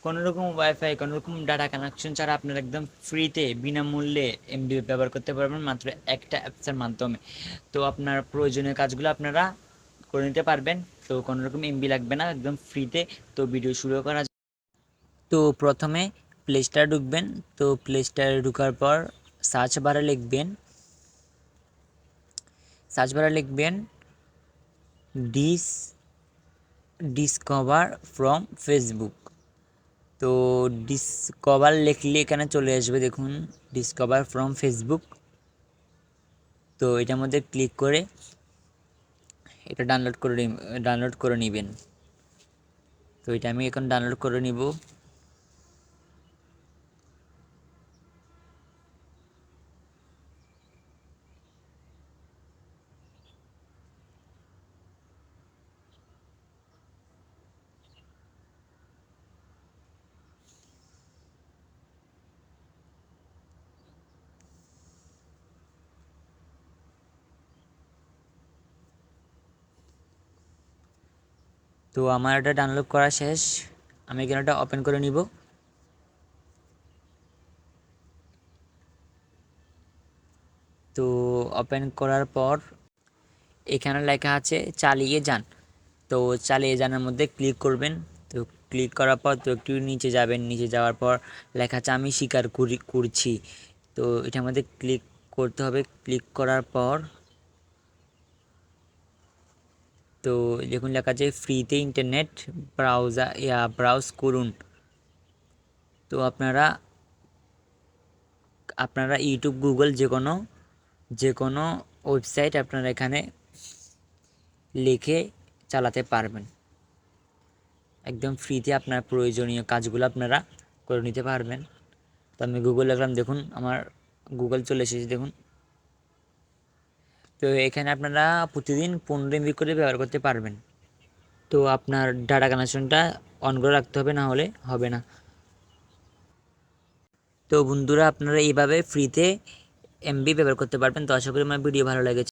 কোনো রকম ওয়াইফাই, কোনো রকম ডাটা কানেকশন ছাড়া আপনারা একদম ফ্রিতে বিনামূল্যে এমবি ব্যবহার করতে পারবেন মাত্র একটা অ্যাপসের মাধ্যমে। তো আপনার প্রয়োজনীয় কাজগুলো আপনারা করে নিতে পারবেন। তো কোনো রকম এমবি লাগবে না, একদম ফ্রিতে। তো ভিডিও শুরু করা। তো প্রথমে প্লে স্টোরে ঢুকবেন। তো প্লে স্টোরে ঢোকার পর সার্চ বারে লিখবেন ডিস ডিসকভার ফ্রম ফেসবুক। তো ডিসকভার লিখলে এখানে চলে আসবে, দেখুন ডিসকভার ফ্রম ফেসবুক। তো এটার মধ্যে ক্লিক করে এটা ডাউনলোড করে নেবেন। তো এটা আমি এখন ডাউনলোড করে নিব। তো আমার এটা ডাউনলোড করা শেষ, আমি এখানে এটা ওপেন করে নিব। তো ওপেন করার পর এখানে লেখা আছে চালিয়ে যান। তো চালিয়ে যাওয়ার মধ্যে ক্লিক করবেন। তো ক্লিক করার পর তো একটু নিচে যাবেন, নিচে যাওয়ার পর লেখা আছে আমি স্বীকার করছি। তো এটার মধ্যে ক্লিক করতে হবে। ক্লিক করার পর তো দেখুন লেখা আছে ফ্রিতে ইন্টারনেট ব্রাউজ করুন। তো আপনারা আপনারা ইউটিউব, গুগল যে কোনো ওয়েবসাইট আপনারা এখানে লিখে চালাতে পারবেন। একদম ফ্রিতে আপনার প্রয়োজনীয় কাজগুলো আপনারা করে নিতে পারবেন। তো আমি গুগল লিখলাম, দেখুন আমার গুগল চলে এসেছে দেখুন। তো এখানে আপনারা প্রতিদিন 15 এমবি করে ব্যবহার করতে পারবেন। তো আপনার ডাটা কানেকশনটা অন করে রাখতে হবে, না হলে হবে না। তো বন্ধুরা, আপনারা এইভাবে ফ্রিতে এমবি ব্যবহার করতে পারবেন। তো আশা করি আমার ভিডিও ভালো লেগেছে।